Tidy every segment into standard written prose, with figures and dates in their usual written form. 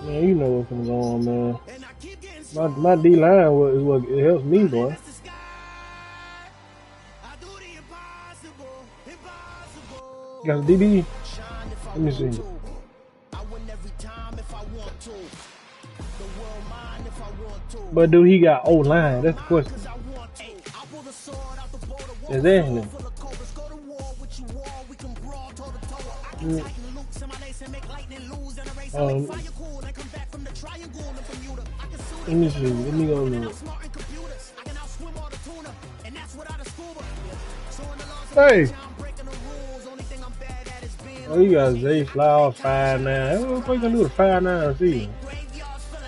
Man, you know what's going on, man. My D line is what it helps me, boy. Got a DB? Let me see. But do he got O line? That's the question. Is that him? Let me see. Let me go look. Hey! Oh, you got Zay Fly off 5'9". What the fuck you gonna do with 5'9" season?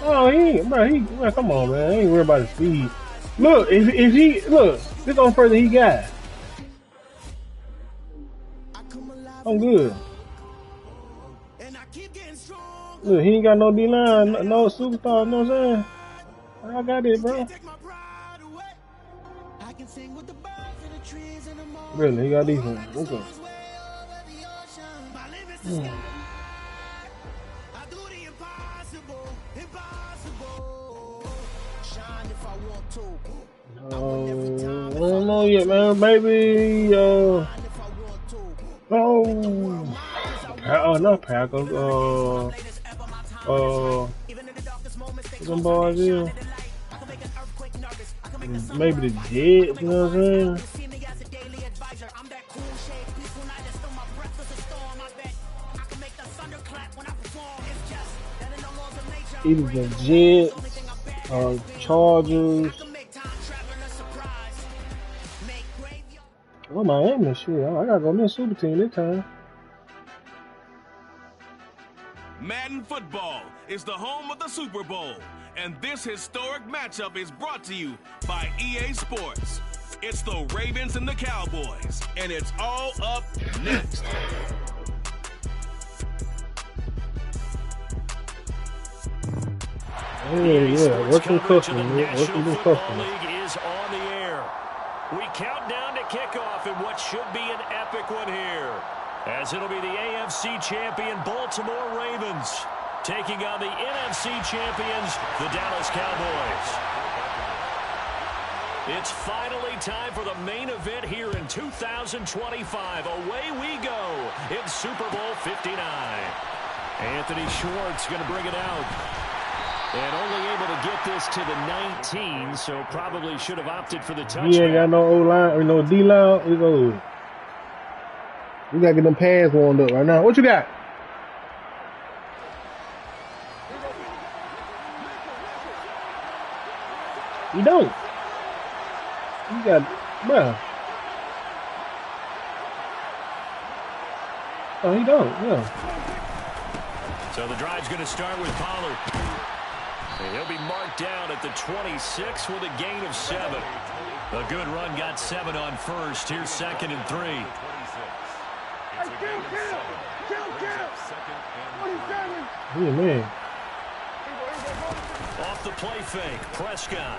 Oh, bro, come on, man. I ain't worried about his speed. Look, if he, look, this on further he got. I'm good. Look, he ain't got no D-line, no superstar, you know what I'm saying? I got it, bro. Really, he got decent. Okay. I don't know yet, man. Maybe, not Packers. Them boys here. Maybe the Jets, you know what I'm saying? Either the Jets or Chargers. Well, Miami, shit. I gotta go to the Super Team this time. Madden Football is the home of the Super Bowl, and this historic matchup is brought to you by EA Sports. It's the Ravens and the Cowboys, and it's all up next. Yeah, working custom, working custom. Is on the air. We count down to kickoff in what should be an epic one here, as it'll be the AFC champion Baltimore Ravens taking on the NFC champions, the Dallas Cowboys. It's finally time for the main event here in 2025. Away we go in Super Bowl 59. Anthony Schwartz going to bring it out. And only able to get this to the 19, so probably should have opted for the touchdown. He ain't got no O-line or no D-line. We go. We got to get them pads warmed up right now. What you got? You don't. You got, bruh. Oh, he don't, yeah. So the drive's going to start with Pollard. And he'll be marked down at the 26 with a gain of 7. A good run, got 7 on first. Here's 2nd and 3. Yeah, man. Off the play fake, Prescott.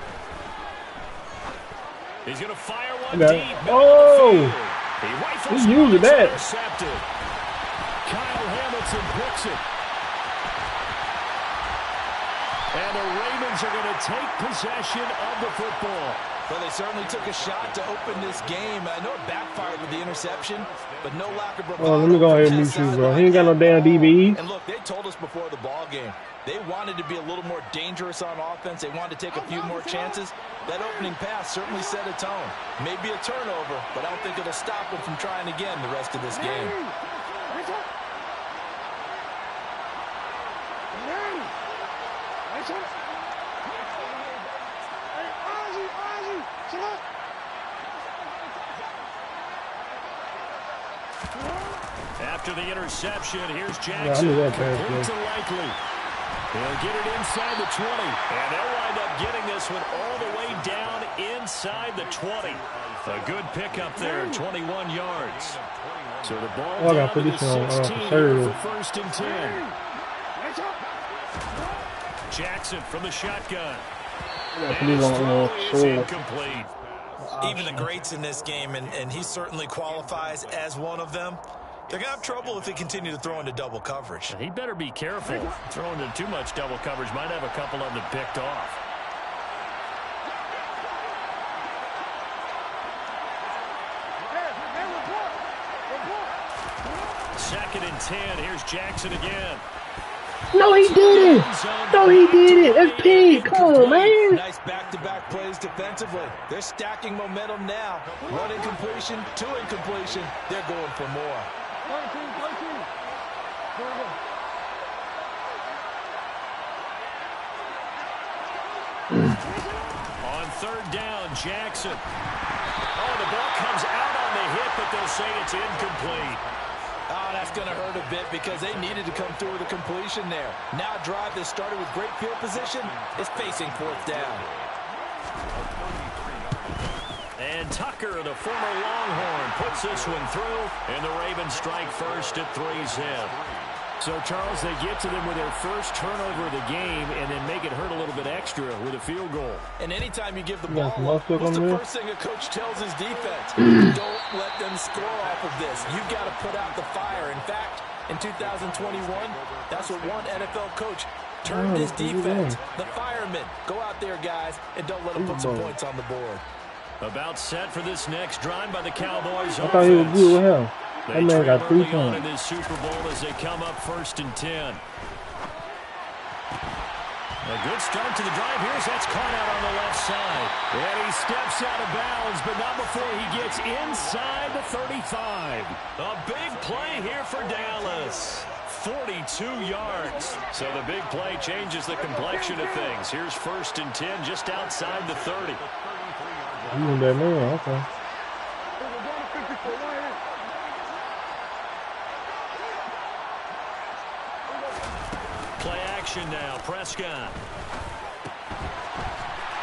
He's going to fire one deep. Oh! He's using that. Kyle Hamilton picks it. And the Ravens are going to take possession of the football. Well, they certainly took a shot to open this game. I know it backfired with the interception, but no lack of bravado. Oh, let me go ahead and mute you, bro. He ain't got no damn DB. And look, they told us before the ball game, they wanted to be a little more dangerous on offense. They wanted to take a few more chances. That opening pass certainly set a tone. Maybe a turnover, but I don't think it'll stop them from trying again the rest of this game. After the interception, here's Jackson. Yeah, Complete to Likely. He'll get it inside the 20. And they'll wind up getting this one all the way down inside the 20. A good pickup there, 21 yards. So the ball down to the 16 for 1st and 10. Jackson from the shotgun. Even the greats in this game, and he certainly qualifies as one of them, They're going to have trouble if they continue to throw into double coverage. He better be careful. Throwing into too much double coverage might have a couple of them picked off. Second and 10. Here's Jackson again. No, he did it. No, he did it. That's big. Come on, man. Nice back-to-back plays defensively. They're stacking momentum now. One incompletion, two incompletion. They're going for more. On third down, Jackson. Oh, the ball comes out on the hit, but they'll say it's incomplete. Oh, that's going to hurt a bit because they needed to come through with a completion there. Now a drive that started with great field position is facing fourth down. And Tucker, the former Longhorn, puts this one through, and the Ravens strike first at 3-zip. So, Charles, they get to them with their first turnover of the game and then make it hurt a little bit extra with a field goal. And anytime you give the ball up, what's the first thing a coach tells his defense? Don't let them score off of this. You've got to put out the fire. In fact, in 2021, that's what one NFL coach turned his defense. The firemen. Go out there, guys, and don't let them put some points on the board. About set for this next drive by the Cowboys. I thought he was good with him. That man got 3 points in points. this Super Bowl as they come up first and 10. A good start to the drive. Here's that's caught out on the left side. And he steps out of bounds, but not before he gets inside the 35. A big play here for Dallas. 42 yards. So the big play changes the complexion of things. Here's first and 10 just outside the 30. You that man, okay. Play action now, Prescott.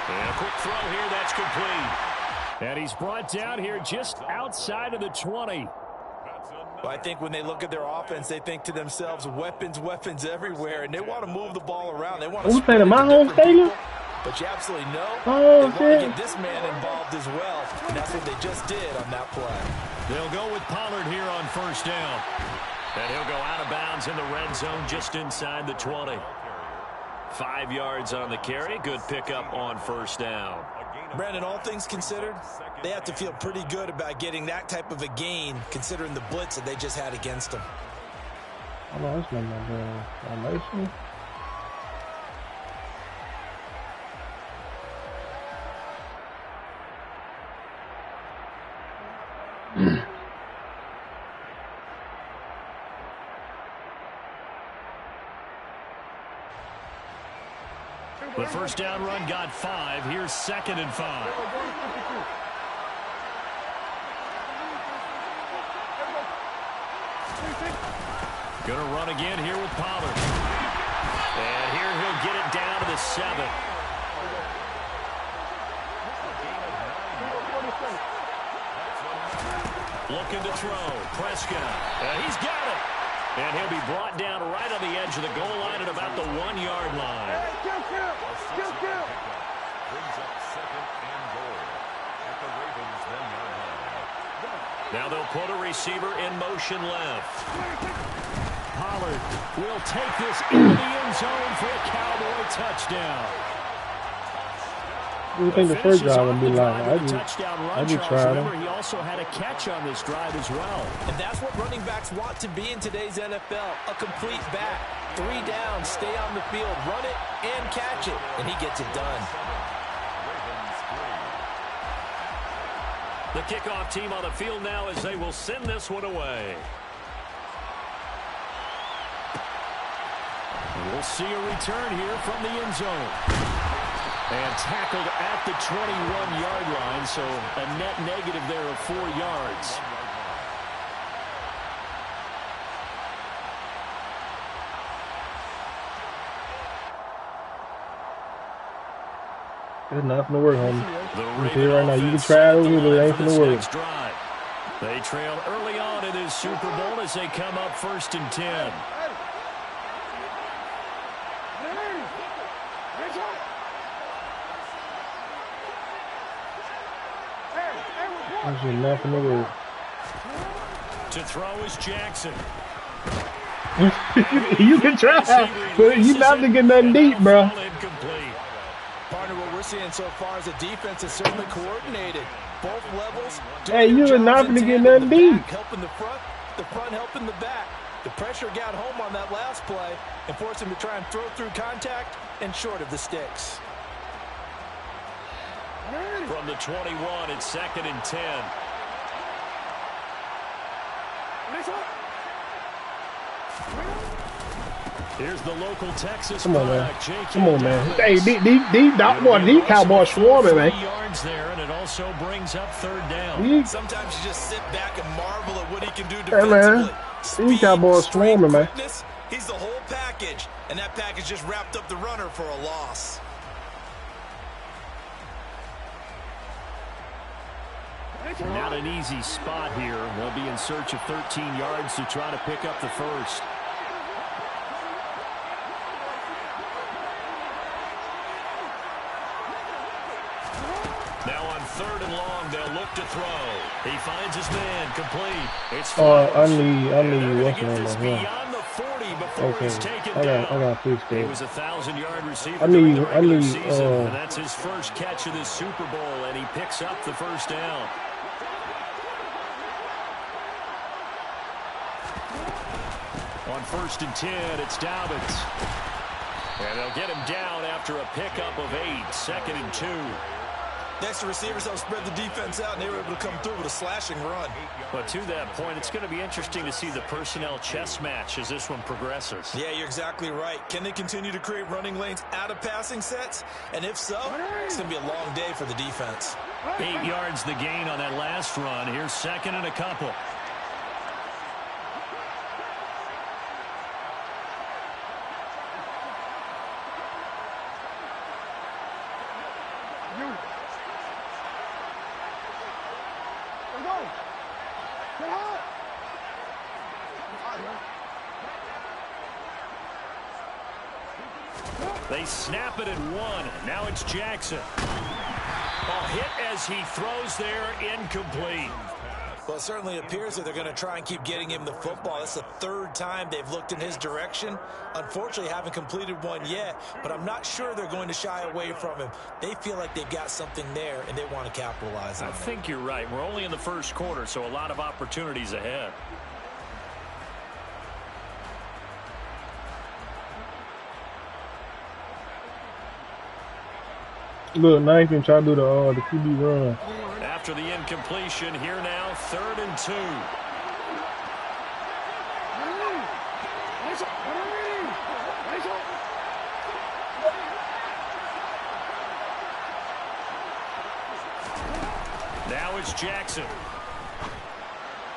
And a quick throw here, that's complete. And he's brought down here just outside of the 20. Well, I think when they look at their offense, they think to themselves, weapons, weapons everywhere, and they want to move the ball around. They want to Who's playing my home stadium? But you absolutely know they want to get this man involved as well, and that's what they just did on that play. They'll go with Pollard here on first down. And he'll go out of bounds in the red zone just inside the 20. 5 yards on the carry. Good pickup on first down. Brandon, all things considered, they have to feel pretty good about getting that type of a gain considering the blitz that they just had against them. Oh, no, that's not my formation. The first down run got 5. Here's second and 5. Gonna run again here with Pollard. And here he'll get it down to the 7. Looking to throw. Prescott. He's got it. And he'll be brought down right on the edge of the goal line at about the 1-yard line. Now they'll put a receiver in motion left. Pollard will take this into the end zone for a Cowboy touchdown. What do you think the first drive would be like? I just tried him. He also had a catch on this drive as well. And that's what running backs want to be in today's NFL. A complete back. 3 down, stay on the field, run it, and catch it. And he gets it done. The kickoff team on the field now as they will send this one away. We'll see a return here from the end zone. And tackled at the 21-yard line, so a net negative there of 4 yards. There's nothing to work on. You see right now, you can try it, but it ain't gonna work. They trail early on in this Super Bowl as they come up first and 10. There's nothing to work. To throw is Jackson. You can try, but you not to get nothing deep, bro. Partner, what we're seeing so far is the defense is certainly coordinated. Both levels. Hey, you are not going to get nothing deep. Helping the front helping the back. The pressure got home on that last play and forced him to try and throw through contact and short of the sticks. From the 21, it's 2nd and 10. Here's the local Texas. Come on, man. Come on, man. Hey, these Cowboys swarming, man. Yards there, and it also brings up 3rd down. Sometimes you just sit back and marvel at what he can do defensively. Hey, man. These Cowboys swarming, man. He's the whole package, and that package just wrapped up the runner for a loss. Not an easy spot here. They'll be in search of 13 yards to try to pick up the first. Now on 3rd and long, they'll look to throw. He finds his man complete. It's I need what's going on here. Beyond the 40 before Okay, he's taken I down. got to fix He that. was a 1,000-yard receiver I during need, the regular I season, need, and that's his first catch of this Super Bowl, and he picks up the first down. On 1st and 10, it's Dobbins. And they'll get him down after a pickup of 8, 2nd and 2. Next, the receivers help spread the defense out, and they were able to come through with a slashing run. But to that point, it's going to be interesting to see the personnel chess match as this one progresses. Yeah, you're exactly right. Can they continue to create running lanes out of passing sets? And if so, it's going to be a long day for the defense. 8 yards the gain on that last run. Here's 2nd and a couple. They snap it at 1. Now it's Jackson. A hit as he throws there, incomplete. Well, it certainly appears that they're going to try and keep getting him the football. That's the 3rd time they've looked in his direction. Unfortunately, haven't completed one yet, but I'm not sure they're going to shy away from him. They feel like they've got something there, and they want to capitalize on it. I think you're right. We're only in the 1st quarter, so a lot of opportunities ahead. Look, now you can try to do the QB run. After the incompletion, here now, 3rd and 2. Now it's Jackson.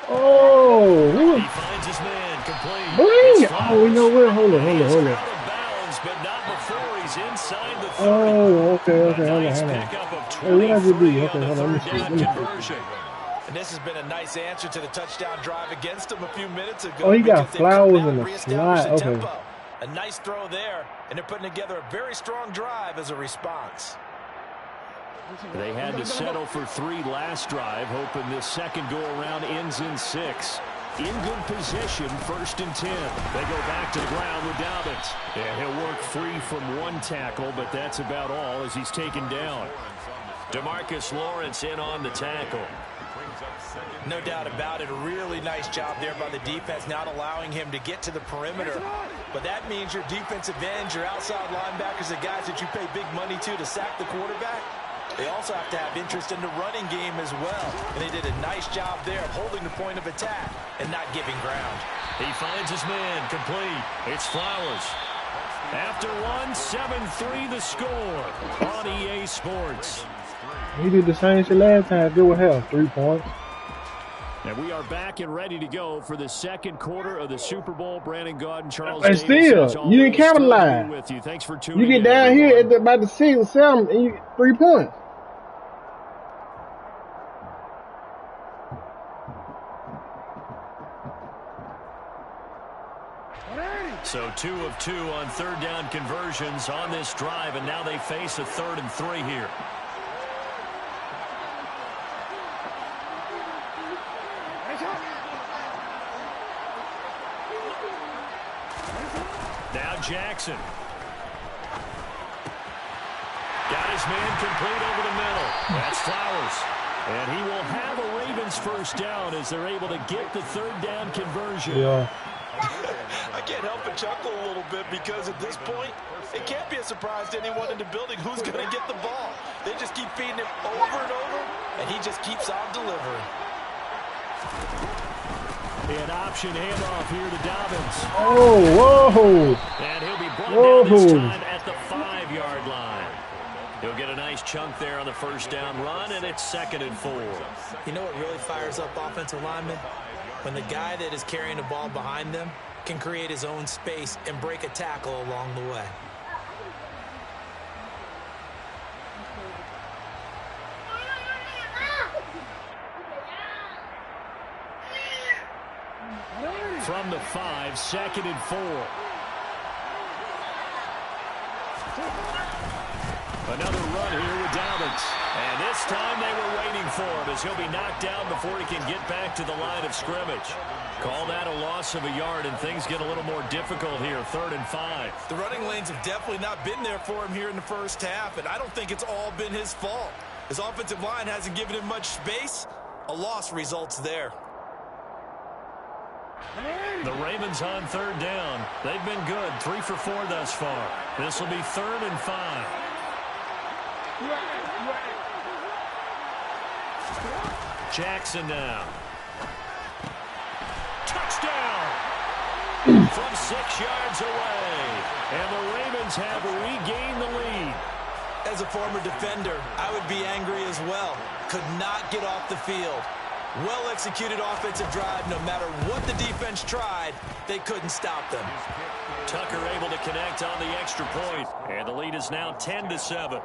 Oh, he finds his man complete. Oh, you know what? Hold on. But not before he's inside the 30. Oh, okay, hold on. Pickup of Hey, what I just do? Okay, hold on, on let me see. And this has been a nice answer to the touchdown drive against him a few minutes ago. Oh, he got flowers in the slide. Okay. Tempo. A nice throw there, and they're putting together a very strong drive as a response. They had to settle for 3 last drive, hoping this second go-around ends in 6. In good position, 1st and 10. They go back to the ground with Dobbins. And he'll work free from 1 tackle, but that's about all as he's taken down. DeMarcus Lawrence in on the tackle. No doubt about it. A really nice job there by the defense, not allowing him to get to the perimeter. But that means your defensive ends, your outside linebackers, the guys that you pay big money to sack the quarterback, they also have to have interest in the running game as well. And they did a nice job there of holding the point of attack and not giving ground. He finds his man complete. It's Flowers. After 1, 7-3 the score on EA Sports. He did the same shit last time. Good with hell. 3 points. And we are back and ready to go for the second quarter of the Super Bowl. Brandon Gaudin, Charles And Davis, still, you didn't capitalize. with you. Thanks for tuning You get in, down everyone. here at about the 6 or 7, and you 3 points. So 2 of 2 on 3rd down conversions on this drive, and now they face a 3rd and 3 here. Jackson. Got his man complete over the middle. That's Flowers. And he will have a Ravens first down as they're able to get the third down conversion. Yeah. I can't help but chuckle a little bit because at this point, it can't be a surprise to anyone in the building who's going to get the ball. They just keep feeding him over and over, and he just keeps on delivering. An option handoff here to Dobbins. Oh, whoa. And he'll be brought down this time at the 5-yard line. He'll get a nice chunk there on the first down run, and it's 2nd and 4. You know what really fires up offensive linemen? When the guy that is carrying the ball behind them can create his own space and break a tackle along the way. From the 5, 2nd and 4. Another run here with Dobbins. And this time they were waiting for him as he'll be knocked down before he can get back to the line of scrimmage. Call that a loss of a yard, and things get a little more difficult here, 3rd and 5. The running lanes have definitely not been there for him here in the first half, and I don't think it's all been his fault. His offensive line hasn't given him much space. A loss results there. The Ravens on 3rd down. They've been good, 3 for 4 thus far. This will be 3rd and 5. Jackson now. Touchdown! From 6 yards away. And the Ravens have regained the lead. As a former defender, I would be angry as well. Could not get off the field. Well-executed offensive drive. No matter what the defense tried, they couldn't stop them. Tucker able to connect on the extra point. And the lead is now 10-7.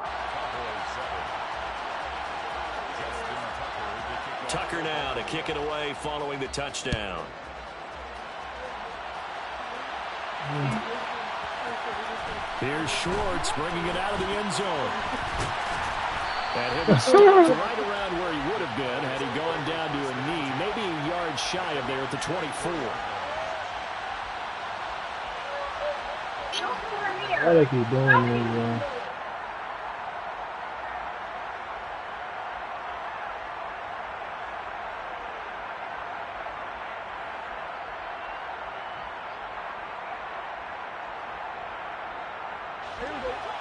Tucker now to kick it away following the touchdown. Here's Schwartz bringing it out of the end zone. And he'll be stopped right around where he would have been had he gone down to a knee, maybe a yard shy of there at the 24. Why they keep doing this, man?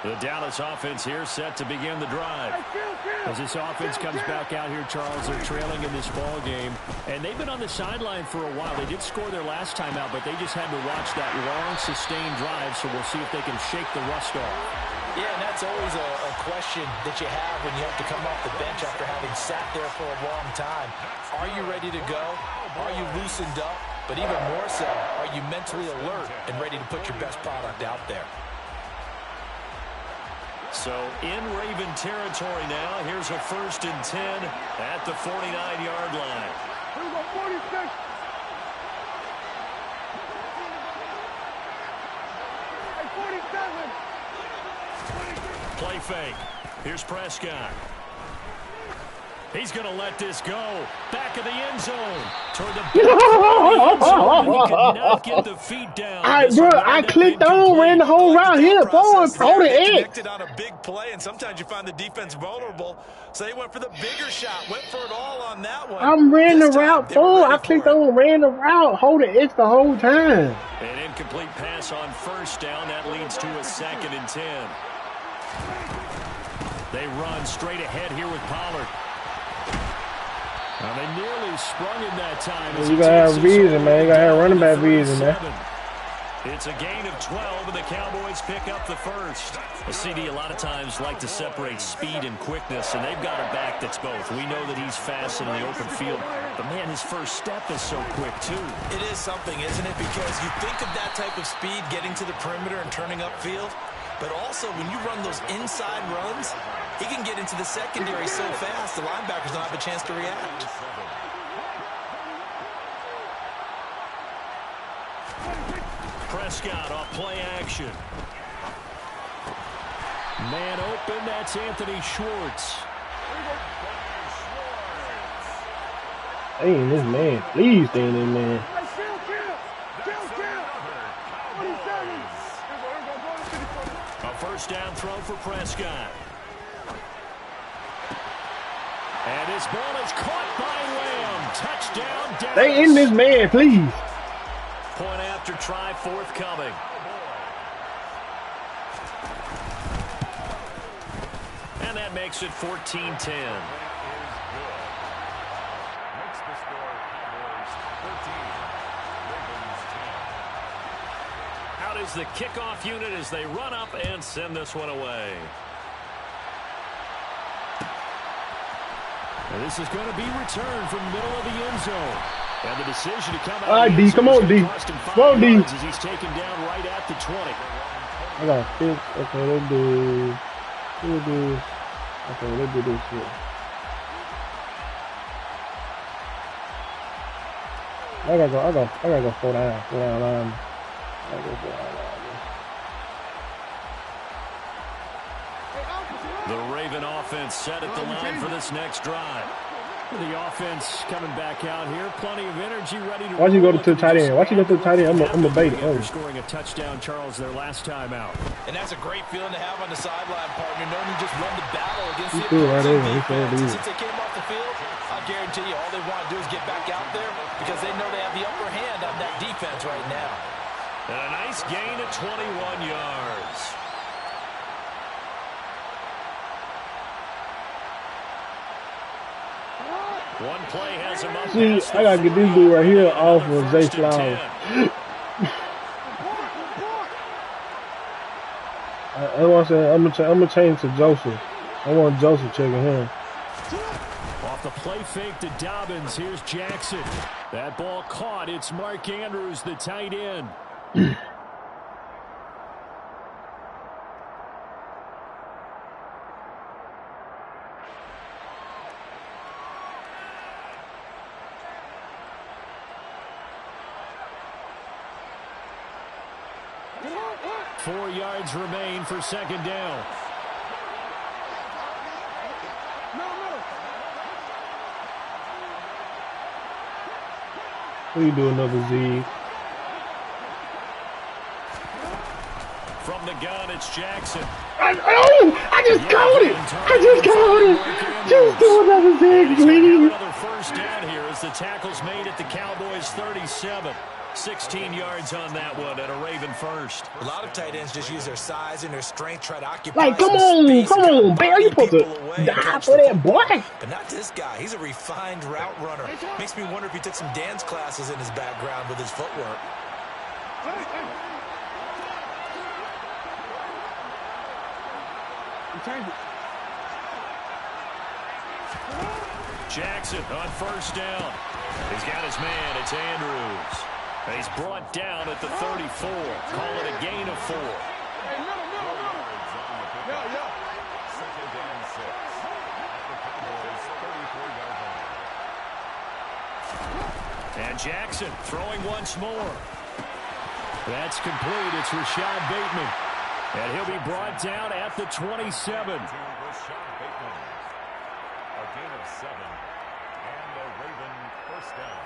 The Dallas offense here set to begin the drive. As this offense comes back out here, Charles, they're trailing in this ball game. And they've been on the sideline for a while. They did score their last time out, but they just had to watch that long, sustained drive, so we'll see if they can shake the rust off. Yeah, and that's always a question that you have when you have to come off the bench after having sat there for a long time. Are you ready to go? Are you loosened up? But even more so, are you mentally alert and ready to put your best product out there? So in Raven territory now, here's a 1st and 10 at the 49-yard line. Here we go, 46. Hey, 47. Play fake. Here's Prescott. He's going to let this go. Back of the end zone. Toward the back of the end zone. He cannot get the feet down. I clicked on, ran the whole route, hit it forward, hold it in. Connected on a big play, and sometimes you find the defense vulnerable. So they went for the bigger shot, went for it all on that one. I'm ran the route forward. I clicked on, ran the route, hold it X the whole time. An incomplete pass on 1st down. That leads to a 2nd and 10. They run straight ahead here with Pollard. Now they nearly sprung him that time. You gotta have reason, man. You gotta have running back reason, man. It's a gain of 12, and the Cowboys pick up the first. The CD a lot of times like to separate speed and quickness, and they've got a back that's both. We know that he's fast in the open field, but man, his first step is so quick too. It is something, isn't it? Because you think of that type of speed getting to the perimeter and turning upfield, but also when you run those inside runs, he can get into the secondary so fast the linebackers don't have a chance to react. Prescott off play action. Man open, that's Anthony Schwartz. Stay in this man. Please stay in this man. Hey, kill. 47. first down throw for Prescott. And his ball is caught by Lamb. Touchdown, Dallas. They in this man, please. Point after try forthcoming. And that makes it 14-10. Out is the kickoff unit as they run up and send this one away. And this is going to be returned from the middle of the end zone. And the decision to come out. All right, D, come on, D. Come on, D. As he's taken down right at the 20. I got 6. Okay, let's do. Okay, let's do this here. I gotta go 4 down. 4 down line. I gotta go 4 down line. The Raven offense set at the line for this next drive. The offense coming back out here, plenty of energy, ready to. Why'd you go to the tight end? Why'd you go to the tight end? I'm a bait. Oh. Scoring a touchdown, Charles, their last time out. And that's a great feeling to have on the sideline, partner, knowing you just won the battle against the defense. Since they came off the field, I guarantee you all they want to do is get back out there because they know they have the upper hand on that defense right now. And a nice gain of 21 yards. One play has him up. See, I gotta get this dude right here off of Zay Flowers. I want to say I'm gonna change to Joseph. I want Joseph checking him. Off the play fake to Dobbins. Here's Jackson. That ball caught. It's Mark Andrews, the tight end. 4 yards remain for second down. What you do another Z? From the gun, it's Jackson. I just caught it. Just do another Z, please. Another first down here as the tackle's made at the Cowboys 37. 16 yards on that one and a Raven first. A lot of tight ends just use their size and their strength, try to occupy. Like, come on, Bear, you supposed to die for that boy. But not this guy. He's a refined route runner. Makes me wonder if he took some dance classes in his background with his footwork. Jackson on first down. He's got his man. It's Andrews. And he's brought down at the 34. Call it a gain of 4. And Jackson throwing once more. That's complete. It's Rashad Bateman. And he'll be brought down at the 27. A gain of 7. And a Raven first down.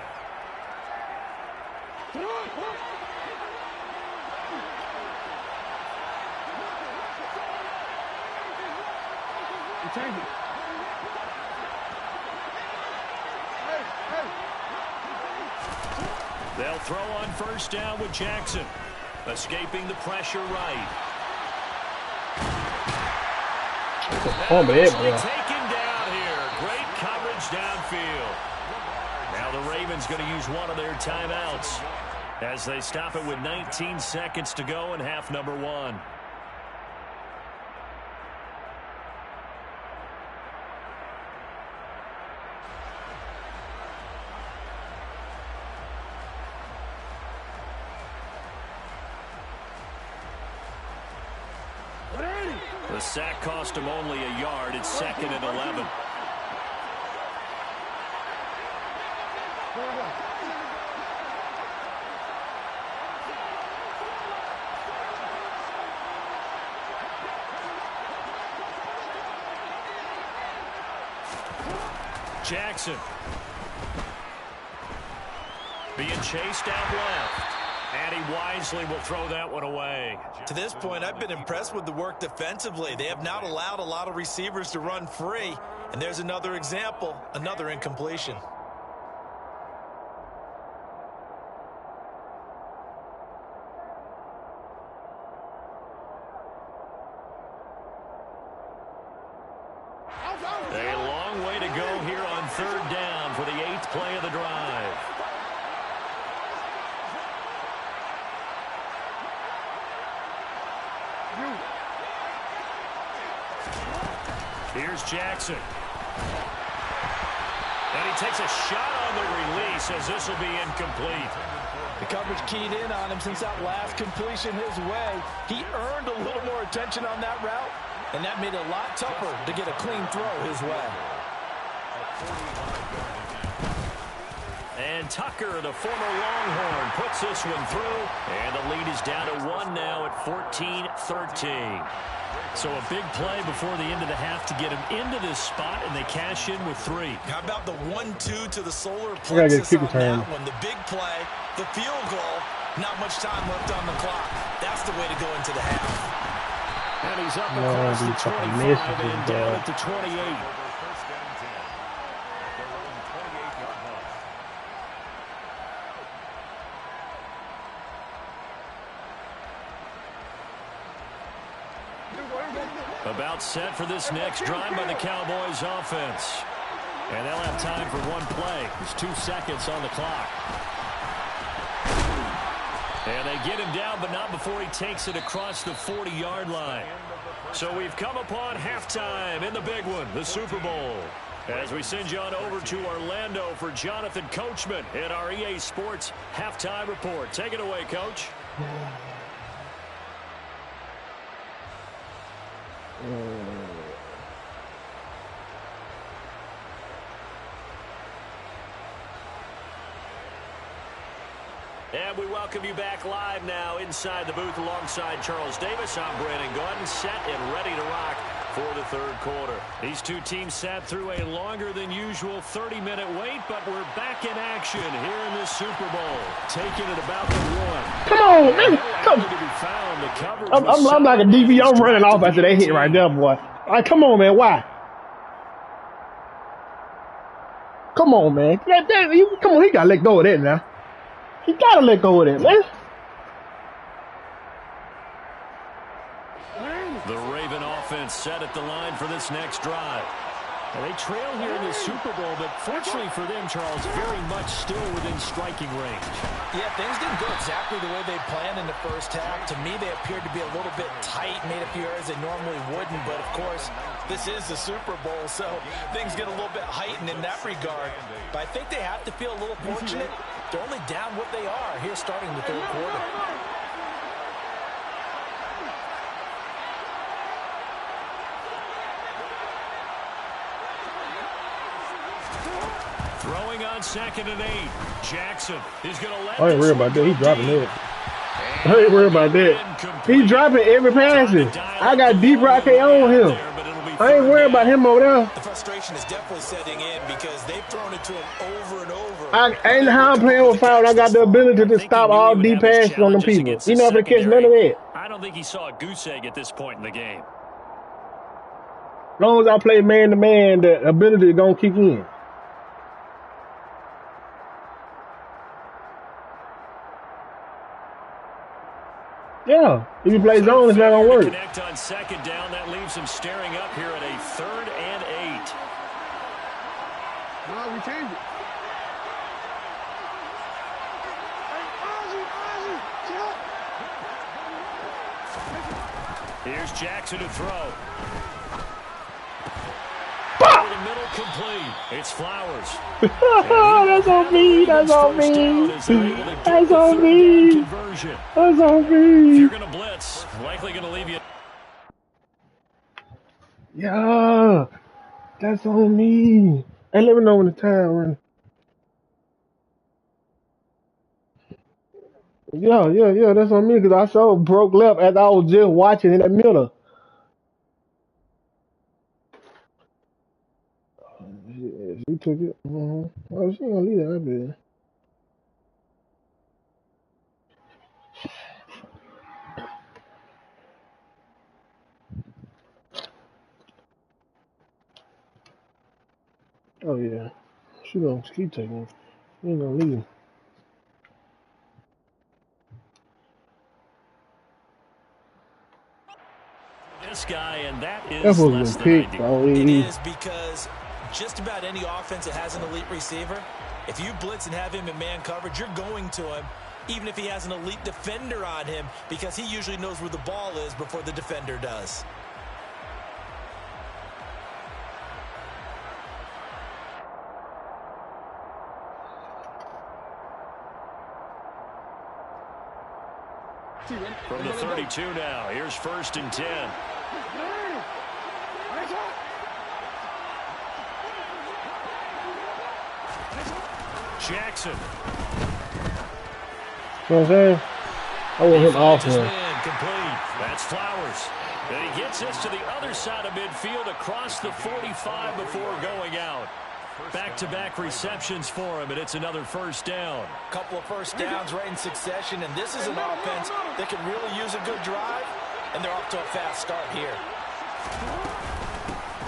They'll throw on first down with Jackson. Escaping the pressure right. Taken down here. Great coverage downfield. Now the Ravens going to use one of their timeouts as they stop it with 19 seconds to go in half number 1. The sack cost him only a yard. It's second and 11. Jackson being chased out left. And he wisely will throw that one away. To this point, I've been impressed with the work defensively. They have not allowed a lot of receivers to run free. And there's another example, another incompletion. A long way to go here on third down for the 8th play of the drive. Here's Jackson. And he takes a shot on the release as this will be incomplete. The coverage keyed in on him since that last completion his way. He earned a little more attention on that route, and that made it a lot tougher to get a clean throw his way. And Tucker, the former Longhorn, puts this one through. And the lead is down to 1 now at 14-13. So a big play before the end of the half to get him into this spot, and they cash in with 3. How about the 1-2 to the solar plexus on that one? The big play, the field goal, not much time left on the clock. That's the way to go into the half. And he's up across the 25 and down at the 28. About set for this next drive by the Cowboys offense. And they'll have time for one play. There's 2 seconds on the clock. And they get him down, but not before he takes it across the 40-yard line. So we've come upon halftime in the big one, the Super Bowl. As we send you on over to Orlando for Jonathan Coachman in our EA Sports Halftime Report. Take it away, Coach. And we welcome you back live now inside the booth alongside Charles Davis. I'm Brandon Gunn, set and ready to rock for the third quarter. These two teams sat through a longer than usual 30-minute wait, but we're back in action here in this Super Bowl. Taking it about the 1. Come on, man. Come. I'm like a DB. I'm running off after they hit right there, boy. All right, come on, man. Why? Come on, man. Come on, he got to let go of that now. He got to let go of that, man. The Raven offense set at the line for this next drive. Well, they trail here in the Super Bowl, but fortunately for them, Charles, very much still within striking range. Yeah, things didn't go exactly the way they planned in the first half. To me, they appeared to be a little bit tight, made a few errors they normally wouldn't. But, of course, this is the Super Bowl, so things get a little bit heightened in that regard. But I think they have to feel a little fortunate. They're only down what they are here starting the third quarter. Throwing on 2nd and 8. Jackson is going to let I ain't worried about that. He's dropping it. I ain't worried about that. He's dropping every passing. I got deep rock on him. I ain't worried about him over there. The frustration is definitely setting in because they've thrown it to him over and over. I ain't how I'm playing with foul. I got the ability to stop all deep passes on them people. He not gonna catch none of that. I don't think he saw a goose egg at this point in the game. As long as I play man to man, the ability is gonna kick in. Yeah, if you play zone, it's not gonna work. Connect on 2nd down. That leaves him staring up here at a 3rd and 8. No, we changed it. Here's Jackson to throw. Over the middle, complete. It's Flowers. That's on me. That's on me. That's on me. That's on me. If you're going to blitz, likely going to leave you. Yeah, that's on me. Hey, let me know when the time running. Yeah, that's on me because I saw broke left as I was just watching in that middle. She took it. Oh, she ain't gonna leave that, I bet. Oh, yeah. She gonna keep taking it. She ain't gonna leave. This guy, and that That is was less a than pick, 90. bro. It is because just about any offense that has an elite receiver, if you blitz and have him in man coverage, you're going to him, even if he has an elite defender on him, because he usually knows where the ball is before the defender does. From the 32 now, here's 1st and 10. Jackson. You know what I'm saying? I want him off him. Complete. That's Flowers. And he gets this to the other side of midfield across the 45 before going out. Back-to-back receptions for him, and it's another 1st down. Couple of 1st downs right in succession, and this is an offense that can really use a good drive, and they're off to a fast start here.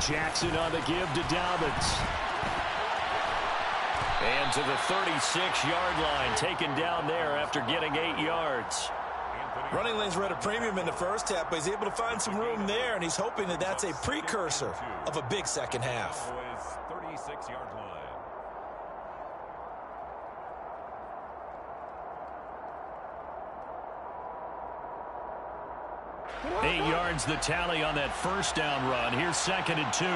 Jackson on the give to Dobbins. And to the 36-yard line, taken down there after getting 8 yards. Running lanes were at a premium in the first half, but he's able to find some room there, and he's hoping that that's a precursor of a big second half. 36-yard line. 8 yards the tally on that 1st down run. Here's 2nd and 2.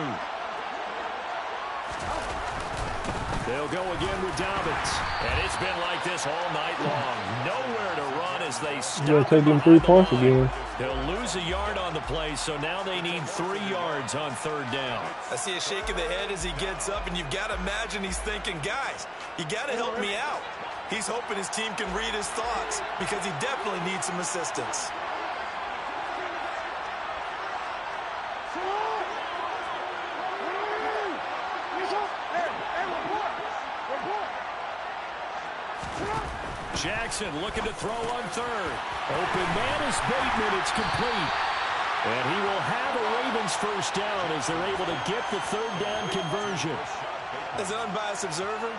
They'll go again with Dobbins. And it's been like this all night long. Nowhere to run as they stop. You're gonna take them 3 points again. They'll lose a yard on the play, so now they need 3 yards on 3rd down. I see a shake of the head as he gets up, and you've got to imagine he's thinking, guys, you got to help me out. He's hoping his team can read his thoughts because he definitely needs some assistance. Jackson looking to throw on 3rd. Open man is Bateman. It's complete. And he will have a Ravens 1st down as they're able to get the 3rd down conversion. As an unbiased observer,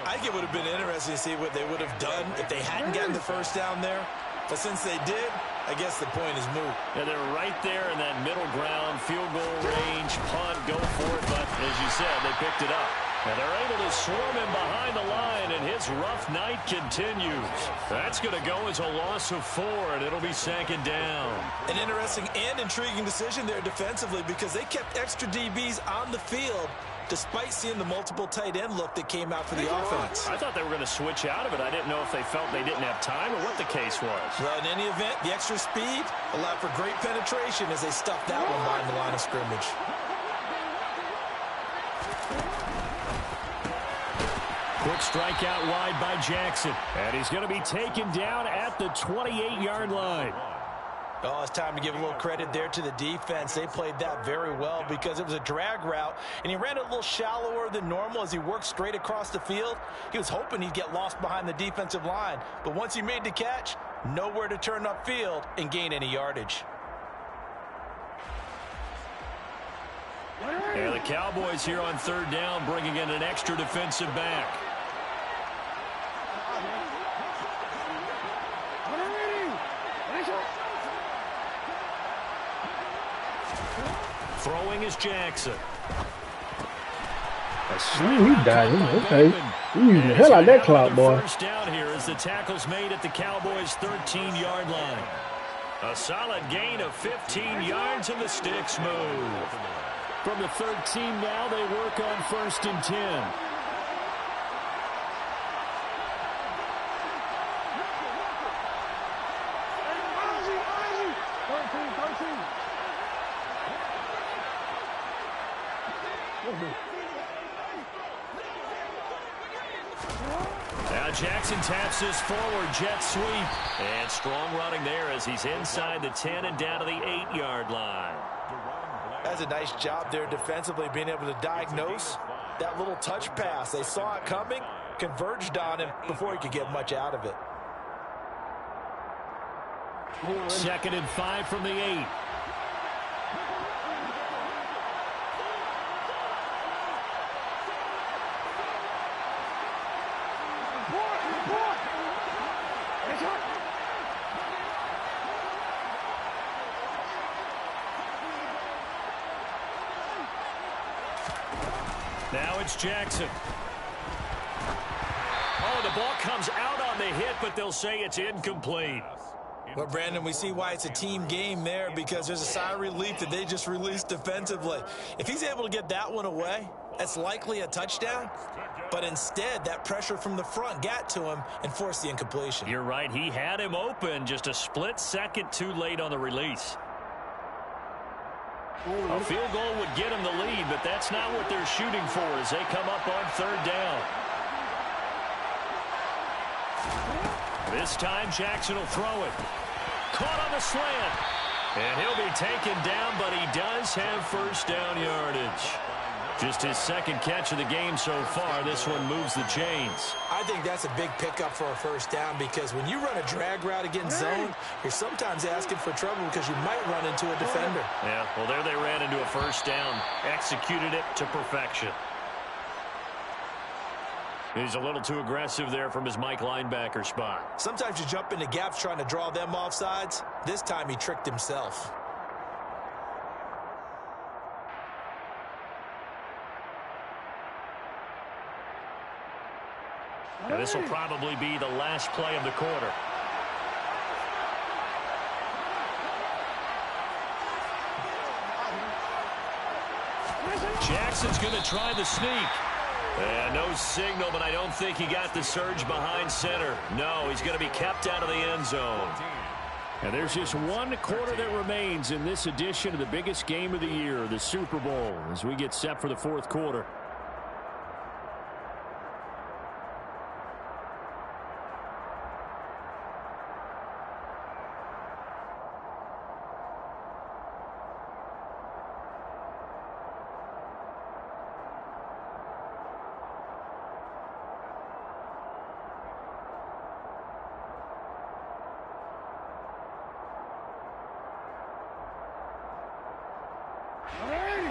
I think it would have been interesting to see what they would have done if they hadn't gotten the 1st down there. But since they did, I guess the point is moot. Yeah, they're right there in that middle ground, field goal range, punt, go for it. But as you said, they picked it up. And they're able to swarm him behind the line, and his rough night continues. That's going to go as a loss of 4, and it'll be 2nd down. An interesting and intriguing decision there defensively because they kept extra DBs on the field despite seeing the multiple tight end look that came out for the offense. I thought they were going to switch out of it. I didn't know if they felt they didn't have time or what the case was. Well, in any event, the extra speed allowed for great penetration as they stuffed that one behind the line of scrimmage. Quick strike out wide by Jackson. And he's going to be taken down at the 28-yard line. Oh, it's time to give a little credit there to the defense. They played that very well because it was a drag route, and he ran it a little shallower than normal as he worked straight across the field. He was hoping he'd get lost behind the defensive line, but once he made the catch, nowhere to turn upfield and gain any yardage. And the Cowboys here on 3rd down bringing in an extra defensive back. Throwing is Jackson. He died. Okay. He using the hell out of that clock, boy. 1st down here as the tackle's made at the Cowboys' 13-yard line. A solid gain of 15 yards and the sticks move. From the 13 now, they work on 1st and 10. Now Jackson taps this forward jet sweep. And strong running there as he's inside the 10 and down to the 8-yard line. That's a nice job there defensively, being able to diagnose that little touch pass. They saw it coming, converged on him before he could get much out of it. 2nd and 5 from the 8. Now it's Jackson. Oh, the ball comes out on the hit, but they'll say it's incomplete. Well, Brandon, we see why it's a team game there, because there's a sigh of relief that they just released defensively. If he's able to get that one away, that's likely a touchdown. But instead, that pressure from the front got to him and forced the incompletion. You're right. He had him open, just a split second too late on the release. A field goal would get him the lead, but that's not what they're shooting for as they come up on third down. This time, Jackson will throw it. Caught on the slant. And he'll be taken down, but he does have first down yardage. Just his second catch of the game so far. This one moves the chains. I think that's a big pickup for a first down, because when you run a drag route against zone, you're sometimes asking for trouble because you might run into a defender. Yeah, well, there they ran into a first down. Executed it to perfection. He's a little too aggressive there from his Mike linebacker spot. Sometimes you jump into gaps trying to draw them off sides. This time he tricked himself. Now, this will probably be the last play of the quarter. Jackson's going to try the sneak. And no signal, but I don't think he got the surge behind center. No, he's going to be kept out of the end zone. And there's just one quarter that remains in this edition of the biggest game of the year, the Super Bowl, as we get set for the fourth quarter.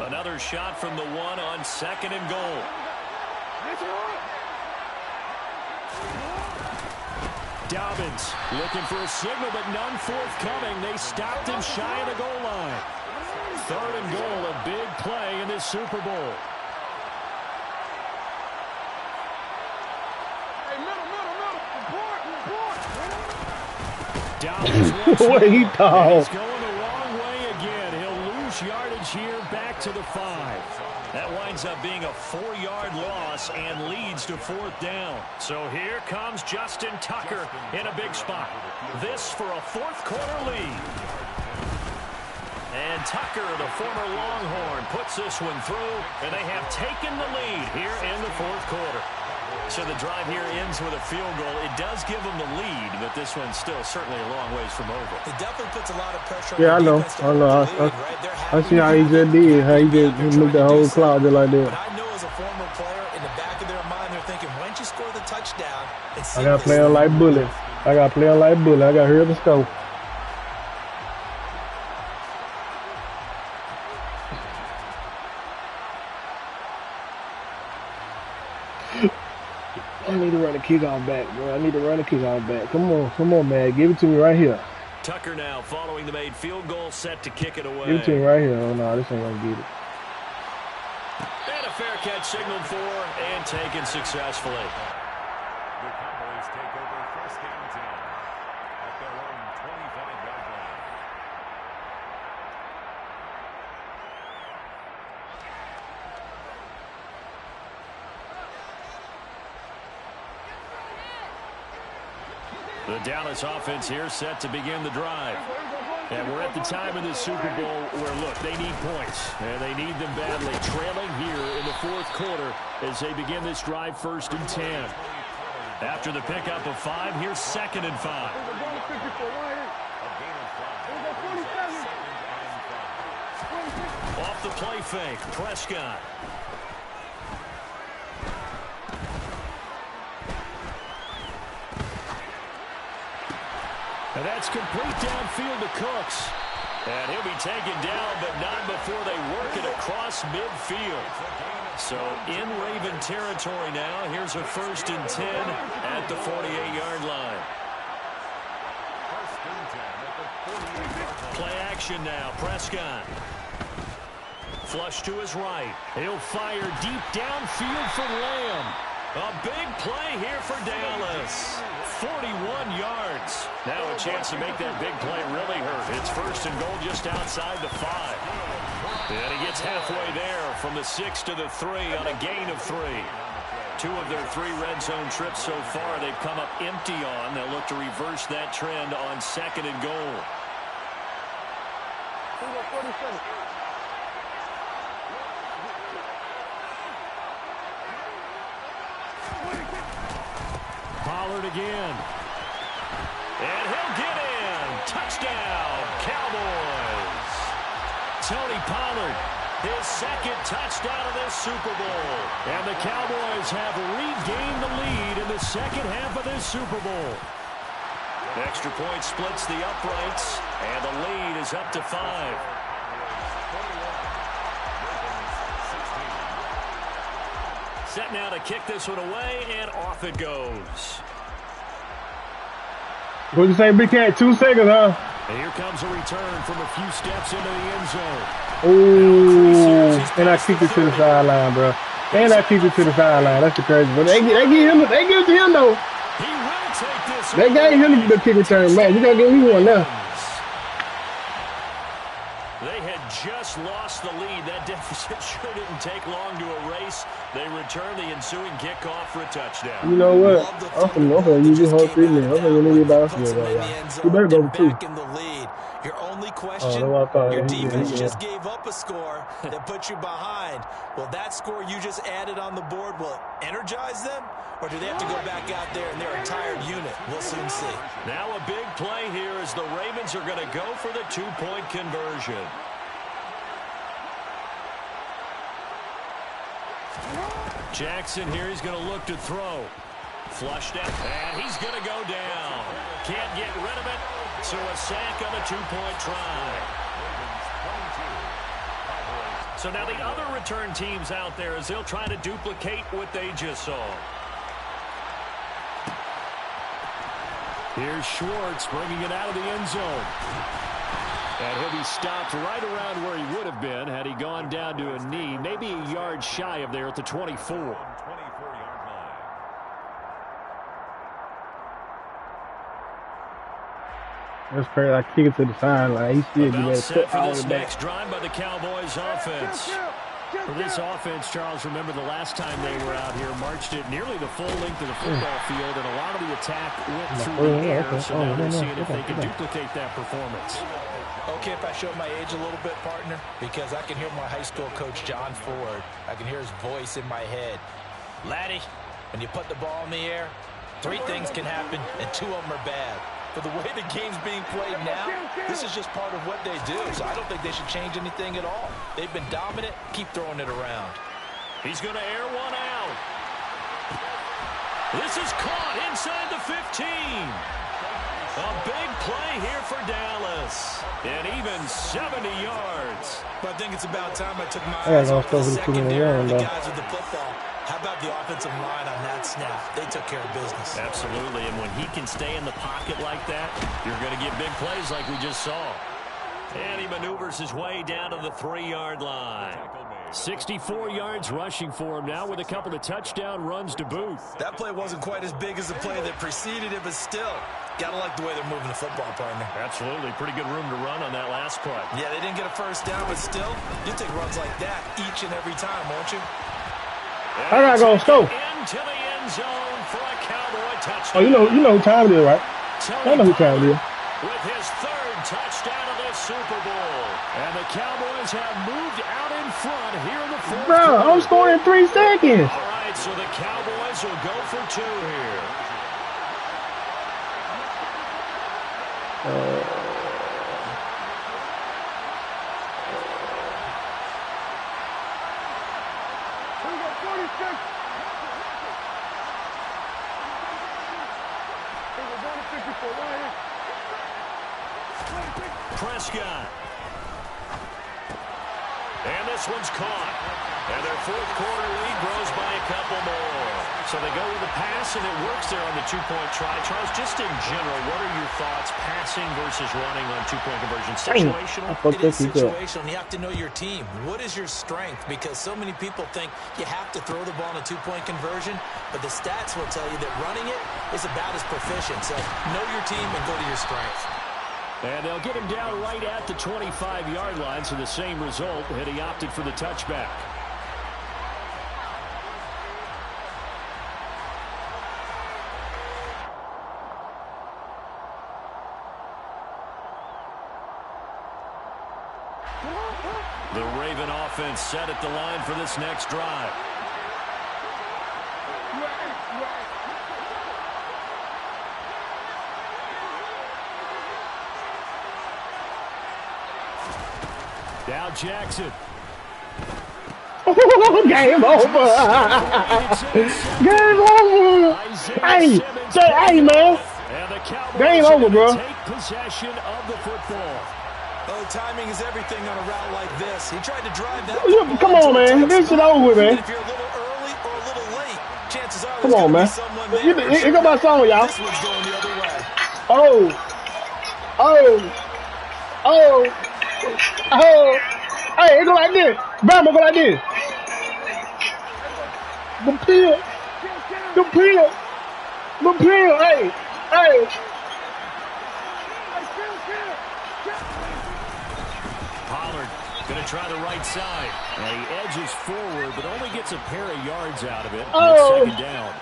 Another shot from the one on second and goal. Dobbins looking for a signal, but none forthcoming. They stopped him shy of the goal line. Third and goal, a big play in this Super Bowl. Dobbins What he called? He's going the wrong way again. He'll lose yardage here back to the 5. That winds up being a 4-yard loss and leads to fourth down. So here comes Justin Tucker in a big spot. This for a fourth quarter lead. And Tucker, the former Longhorn, puts this one through, and they have taken the lead here in the fourth quarter. So the drive here ends with a field goal. It does give them the lead, but this one's still certainly a long ways from over. It definitely puts a lot of pressure on Yeah, I know. I see how he just did. How he just moved the whole cloud just like that. But I know as a former player, in the back of their mind, they're thinking, why don't you score the touchdown? I got to play on like bullet. I got to play on like bullet. I got to hurry up and score. I need to run the kickoff back, bro. I need to run the kickoff back. Come on, man. Give it to me right here. Tucker now following the made field goal, set to kick it away. Give it to me right here. Oh, no, this ain't going to get it. And a fair catch signaled for and taken successfully. The Cowboys take over first and 10 at their own 25-yard line. The Dallas offense here set to begin the drive. And we're at the time of this Super Bowl where, look, they need points. And they need them badly. Trailing here in the fourth quarter as they begin this drive first and 10. After the pickup of 5, here's second and 5. Off the play fake, Prescott. And that's complete downfield to Cooks. And he'll be taken down, but not before they work it across midfield. So in Raven territory now. Here's a first and 10 at the 48-yard line. Play action now. Prescott Flush to his right. He'll fire deep downfield for Lamb. A big play here for Dallas. 41 yards. Now a chance to make that big play really hurt. It's first and goal just outside the 5. And he gets halfway there from the 6 to the 3 on a gain of 3. 2 of their 3 red zone trips so far they've come up empty on. They'll look to reverse that trend on second and goal. Pollard again. And he'll get in. Touchdown, Cowboys. Tony Pollard, his second touchdown of this Super Bowl. And the Cowboys have regained the lead in the second half of this Super Bowl. Extra point splits the uprights, and the lead is up to 5. Set now to kick this one away, and off it goes. What'd you say, Big Cat? 2 seconds, huh? And here comes a return from a few steps into the end zone. Ooh, and I kicked it to the sideline, bro. And I kicked it to the sideline. That's the crazy. But they give it to him, though. He will take this. They gave him the kick return, man. You gotta give me one now. They had just lost the lead. That deficit sure didn't take long to erase. They return the ensuing kickoff for a touchdown. You know what? I'm gonna use this whole 3 minutes. I'm gonna need about to You better go for 2. Your only question, your defense just gave up a score that put you behind. Will that score you just added on the board will energize them? Or do they have to go back out there and they're a tired unit? We'll soon see. Now a big play here as the Ravens are going to go for the 2-point conversion. Jackson here, he's going to look to throw. Flushed out, and he's going to go down. Can't get rid of it, so a sack on a 2-point try. So now the other return teams out there as they'll try to duplicate what they just saw. Here's Schwartz bringing it out of the end zone. And he'll be stopped right around where he would have been had he gone down to a knee, maybe a yard shy of there at the 24. That's crazy. I kick it to the sideline. He still get that set for this next drive by the Cowboys offense. For this offense, Charles, remember the last time they were out here, marched it nearly the full length of the football field, and a lot of the attack went through the air, so now they're seeing if they can duplicate that performance. Okay, if I show my age a little bit, partner, because I can hear my high school coach, John Ford. I can hear his voice in my head. Laddie, when you put the ball in the air, 3 things can happen, and 2 of them are bad. For the way the game's being played now, this is just part of what they do, so I don't think they should change anything at all. They've been dominant. Keep throwing it around. He's going to air one out. This is caught inside the 15. A big play here for Dallas. And even 70 yards. But I think it's about time I took my eyes off the secondary, the guys with the football. How about the offensive line on that snap? They took care of business. Absolutely, and when he can stay in the pocket like that, you're going to get big plays like we just saw. And he maneuvers his way down to the 3-yard line. 64 yards rushing for him now with a couple of touchdown runs to boot. That play wasn't quite as big as the play that preceded it, but still, got to like the way they're moving the football, partner. Absolutely. Pretty good room to run on that last play. Yeah, they didn't get a first down, but still, you take runs like that each and every time, won't you? I gotta go, go. Into the end zone for a Cowboy touchdown. Oh, you know who time it is, right? I know who time it is. With his 3rd touchdown of this Super Bowl. And the Cowboys have moved out in front here in the 4th. Bro, I'm scoring in 3 seconds. All right, so the Cowboys will go for 2 here. Prescott. And this one's caught. And their fourth quarter lead grows by a couple more. So they go with the pass, and it works there on the two-point try. Charles, just in general, what are your thoughts passing versus running on two-point conversion? Situational? It is situational. You have to know your team. What is your strength? Because so many people think you have to throw the ball in a two-point conversion, but the stats will tell you that running it is about as proficient. So know your team and go to your strength. And they'll get him down right at the 25-yard line, so the same result, and he opted for the touchback. The Raven offense set at the line for this next drive. Dow Jackson. Game over. Game over. Hey, hey, man. Game over, bro. Take possession of the football. Oh, timing is everything on a route like this. He tried to drive that. Come on, man. This shit over with, man. If you're a little early or a little late, chances are come on, man. Here go my song, y'all. This one's going the other way. Oh. Hey, it go like this. Bama go like this. The pill. Hey. Pollard going to try the right side. And he edges forward, but only gets a pair of yards out of it. Second down.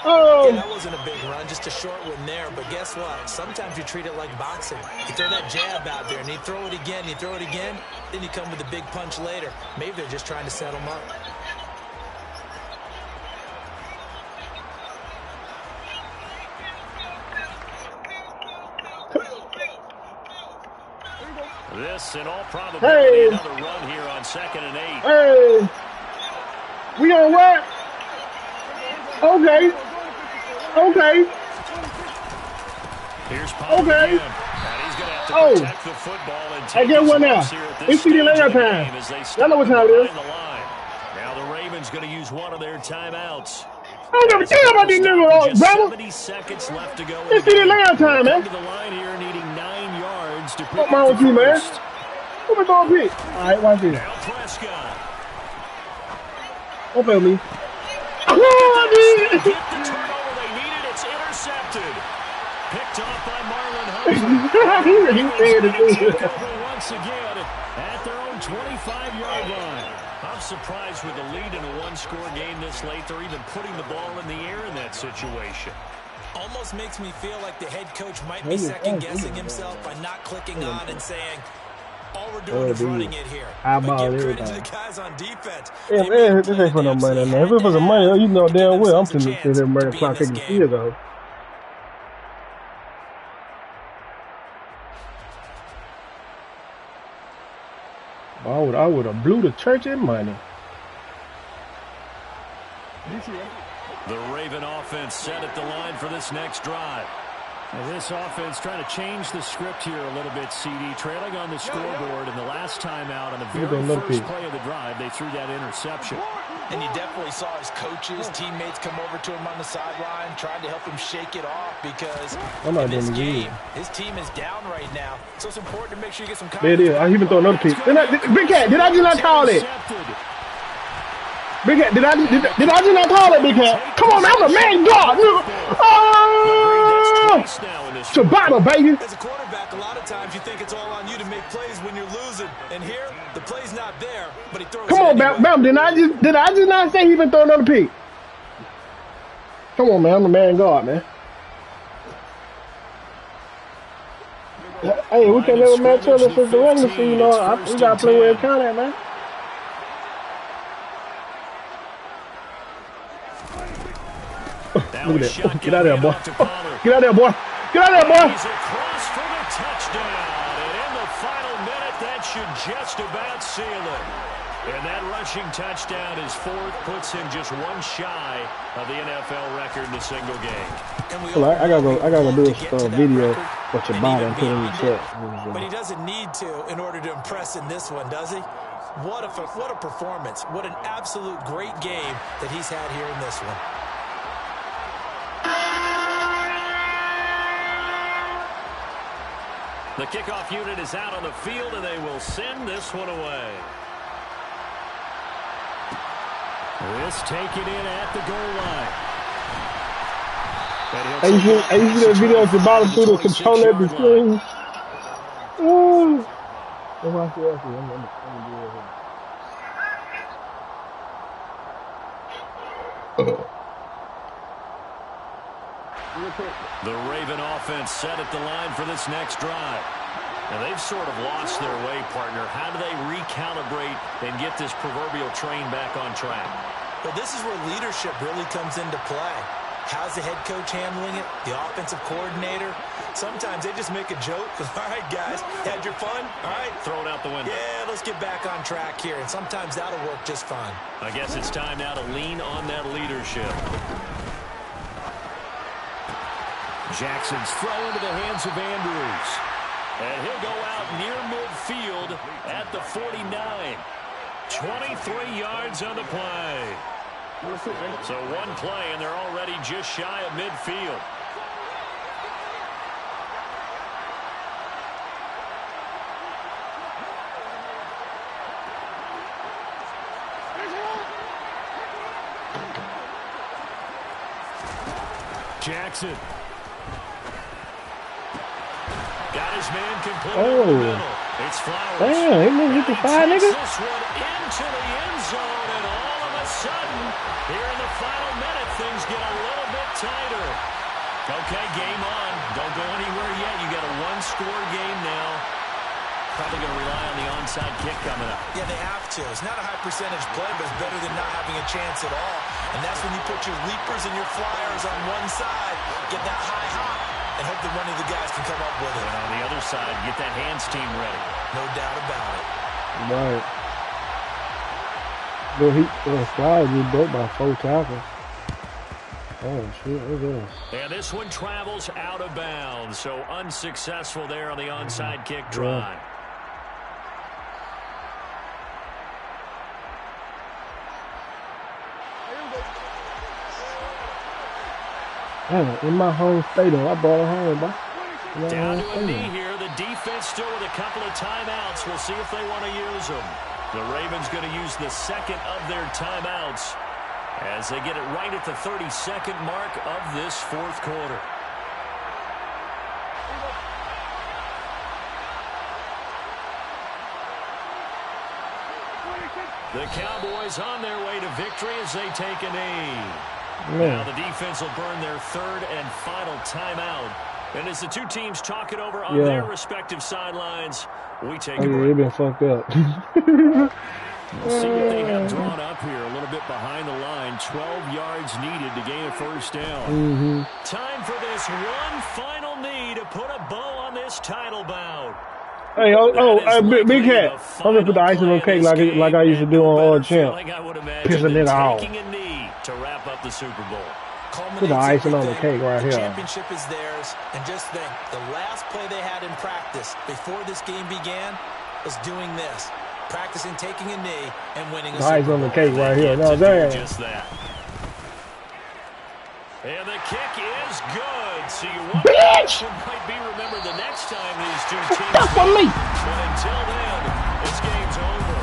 Yeah, that wasn't a big run, just a short one there. But guess what? Sometimes you treat it like boxing. You throw that jab out there, and you throw it again, then you come with a big punch later. Maybe they're just trying to set him up. This, in all probability, another run here on 2nd and 8. Hey, we on what? Okay. Here's Pollard again. And he's going to have to protect the football and take get one now. It's CD Lamb time. Y'all know what time it is. Now the Ravens going to use one of their timeouts. I don't give a damn about these niggas, brother. 70 seconds left to go. It's CD Lamb time, man. To the line here, needing 9 yards to pick up the first. Man. Who we going to pick? All right, watch this. Now Prescott. Don't fail me. Get the turnover they needed. It's intercepted. Picked off by Marlon Humphrey. Once again at their own 25-yard line. I'm surprised with the lead in a one-score game this late. They're even putting the ball in the air in that situation. Almost makes me feel like the head coach might be second-guessing himself by not clicking on and saying, all we're doing is running it here. But give credit to the guys on defense. Yeah, this ain't for no money, man. If it was for some money, you know damn well I'm finna sit there and murder clock taking the field though. I would have blew the church in money. The Raven offense set at the line for this next drive. Now this offense trying to change the script here a little bit, CD. Trailing on the scoreboard, and the last time out on the very first play of the drive, they threw that interception. And you definitely saw his coaches, teammates come over to him on the sideline, trying to help him shake it off because in this game, his team is down right now. So it's important to make sure you get some confidence. There it is. I even throw another pick. Big Cat, did I just not call it? Big Cat, did I just not call it, Big Cat? Come on, man, I'm a man God. Oh! Shabbat, baby. As a quarterback, a lot of times you think it's all on you to make plays when you're losing. And here, the play's not there, but he throws Come on, anyway. Bam, did I just not say he even throw another pick? Come on, man, I'm a man God, man. Hey, we can't never match up since the regular season, you know. We got to play where it counted, man. Look at that. Get out of there, boy. Get out of there, boy. Get out of there, boy. He's across for the touchdown. And in the final minute, that should just about seal it. And that rushing touchdown is fourth, puts him just one shy of the NFL record in a single game. Well, I gotta go do a video with your body and put it in the chat. But he doesn't need to in order to impress in this one, does he? What a performance. What an absolute great game that he's had here in this one. The kickoff unit is out on the field, and they will send this one away. This taken in at the goal line. I used to see that video at the bottom through the controller at the screen. Oh. I'm gonna do it here. The Raven offense set at the line for this next drive. Now they've sort of lost their way, partner. How do they recalibrate and get this proverbial train back on track? Well, this is where leadership really comes into play. How's the head coach handling it? The offensive coordinator? Sometimes they just make a joke. All right, guys, had your fun? All right. Throw it out the window. Yeah, let's get back on track here. And sometimes that'll work just fine. I guess it's time now to lean on that leadership. Jackson's throw into the hands of Andrews. And he'll go out near midfield at the 49. 23 yards on the play. So one play, and they're already just shy of midfield. Jackson. Got his man completely in the middle. It's Flowers. Damn, he moved 55, nigga. This one into the end zone, and all of a sudden, here in the final minute, things get a little bit tighter. Okay, game on. Don't go anywhere yet. You got a one-score game now. Probably going to rely on the onside kick coming up. Yeah, they have to. It's not a high percentage play, but it's better than not having a chance at all. And that's when you put your leapers and your flyers on one side, get that high hop, and hope that one of the guys can come up with it. And on the other side, get that hands team ready. No doubt about it. Right. Well, Flowers was broke by 4 tackles. Oh, shit, look at this. And this one travels out of bounds, so unsuccessful there on the onside kick drive. In my home stadium, I brought it home, bro. Down to a knee here. The defense still with a couple of timeouts. We'll see if they want to use them. The Ravens going to use the second of their timeouts as they get it right at the 30-second mark of this fourth quarter. The Cowboys on their way to victory as they take a knee. Now the defense will burn their third and final timeout. And as the two teams talk it over on their respective sidelines, we take a break. They've been fucked up. We'll see what they have drawn up here. A little bit behind the line. 12 yards needed to gain a first down. Time for this one final knee to put a bow on this title bout. Hey, Big Cat, I'm gonna put the icing on cake like I used to do on Champ. Piss a nigga off. Taking a knee to wrap up the Super Bowl. Put the icing on the cake right here. The championship is theirs, and just think, the last play they had in practice before this game began was doing this, practicing taking a knee and winning a Super Bowl. Icing on the cake right here. No, damn. Just that. And the kick is good. So you wonder Bitch! what might be remembered the next time these two teams Stop on me! But until then, this game's over.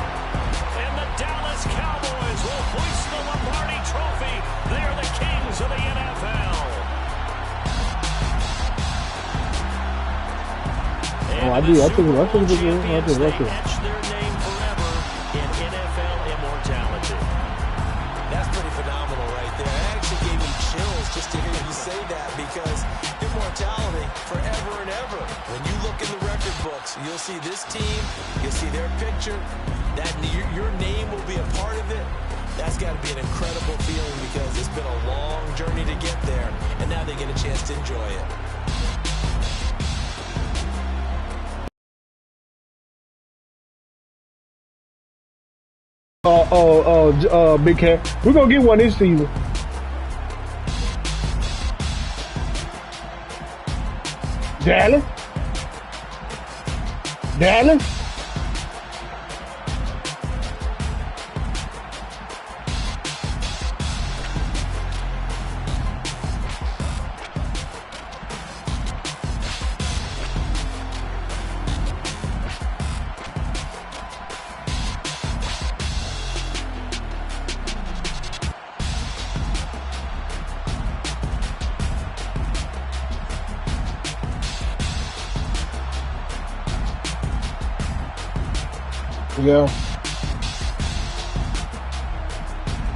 And the Dallas Cowboys will hoist the Lombardi Trophy. They are the kings of the NFL. Oh, I do. I took it. Etch their name forever in NFL immortality. That's pretty phenomenal right there. It actually gave me chills just to hear you say that, because immortality forever and ever. When you look in the record books, you'll see this team, you'll see their picture, that your name will be a part of it. That's got to be an incredible feeling, because it's been a long journey to get there, and now they get a chance to enjoy it. Big Cat, we're gonna get one this season. Dallas. Yeah.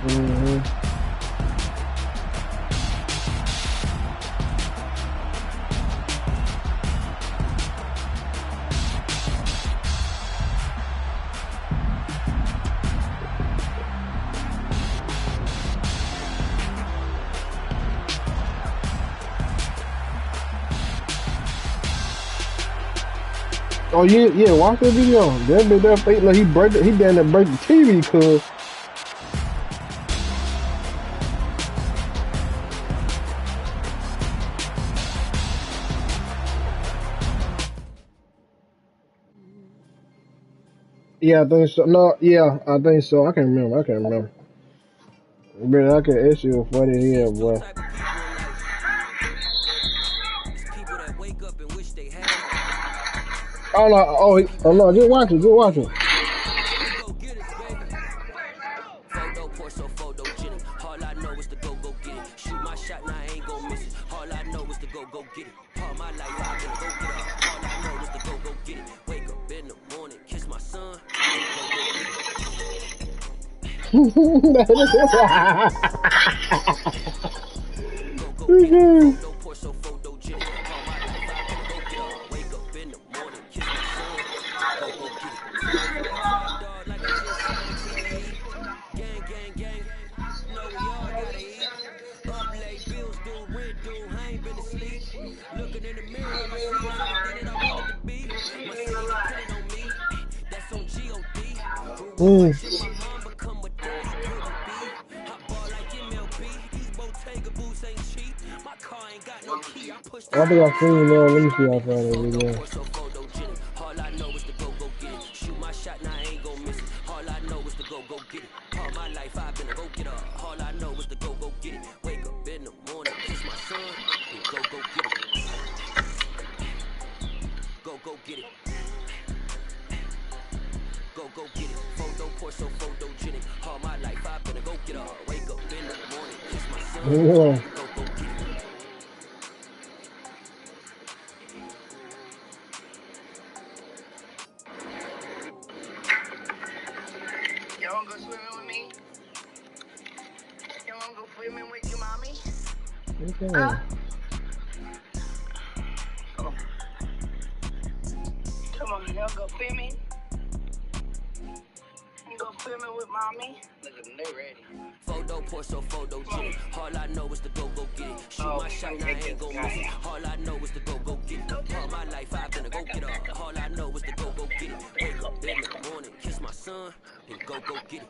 Mm-hmm. Oh yeah, watch that video. That bit that fake like he down there break the TV, cuz. Yeah, I think so. No, yeah, I think so. I can't remember. But I can ask you for the here, boy. Oh no, oh no, just watch it. All I know is to go get it. Shoot my shot, now I ain't gon' miss it. All I know is to go get it. All my life I've been go get it. All I know is to go get it. Wake up in the morning, kiss my son, and go get it. Photo pour so photo genic. All my life I've been go get it. Wake up in the morning, kiss my son, go get it. Dog like I just signed to the heat. Gang. Know we all gotta eat. Up late, bills due, rent due, I ain't been asleep. Looking in the mirror, my shit was everything that I wanted to be. My city depending on me, that's on G.O.D. Shit, my mom become a dog, she couldn't be. Hot ball like MLB, these Bottega boots ain't cheap. My car ain't got no key, I push the I think I've seen that. Let me see how far that video. All I know is to go get it. Shoot my shot, now I ain't gon' miss it. All I know is to go get it. All my life I've been a go get it. All I know is to go get it. Wake up in the morning, kiss my son, and go get it. Go get it. Go get it. Photo pour so photogenic. All my life I've been a go get it. Wake up in the morning, kiss my son, go get it. Y'all wanna go swimming with me? Y'all wanna go swimming with your mommy? Okay. Come on, y'all go swimming. You go swimming with mommy? Look at them, they ready. Photo pour so photogenic. All I know is to go get it. Shoot my shot, now I ain't gon' miss it. All I know is to go get it. All my life I've been a go get it. All I know is to go get it. Wake up in the morning, kiss my son, and go get it.